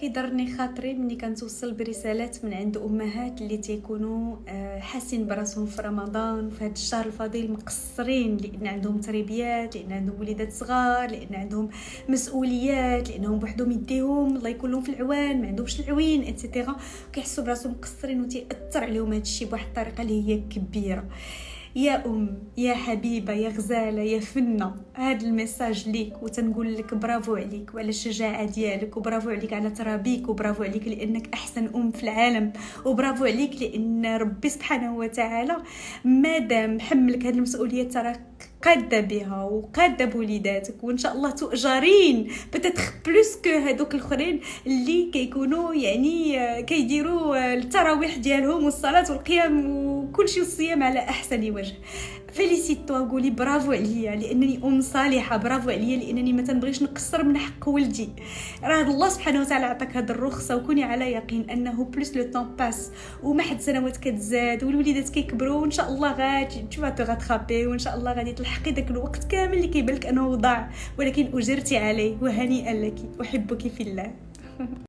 كيضرني خاطري ملي كنتوصل برسالات من عند امهات اللي تيكونوا حاسين براسهم في رمضان في هذا الشهر الفضيل مقصرين، لان عندهم تربيات، لان عندهم وليدات صغار، لان عندهم مسؤوليات، لانهم بوحدهم يديهم الله يكون لهم في العوان، ما عندهمش العوين اتسيتيرا، كيحسوا براسهم مقصرين وتيأثر عليهم هذا الشيء بواحد الطريقه اللي هي كبيره. يا يا حبيبه يا غزاله يا فنه، هذا الميساج ليك وتنقول لك برافو عليك وعلى الشجاعه ديالك، وبرافو عليك على ترابيك، وبرافو عليك لانك احسن في العالم، وبرافو عليك لان ربي سبحانه وتعالى مادام حملك هذه المسؤوليه تراك قاده بها وقاده بوليداتك، وان شاء الله تؤجرين بتتخ بلوس كو هذوك الاخرين اللي كيكونوا يعني كيديروا التراويح ديالهم والصلاه والقيام وكل شيء والصيام على احسن وجه. فيليسيتو، قولي برافو عليا لانني صالحه، برافو عليا لانني ما تنبغيش نقصر من حق ولدي. راه الله سبحانه وتعالى عطاك هذه الرخصه، وكوني على يقين انه بلوس لو طون باس وما حد سنوات كتزاد والوليدات كيكبروا، وان شاء الله غادي تشوفا تغاتخابي، وان شاء الله غادي تلحقي داك الوقت كامل اللي كيبان لك انه ضاع، ولكن اجرتي عليه وهنيئا لك، احبك في الله.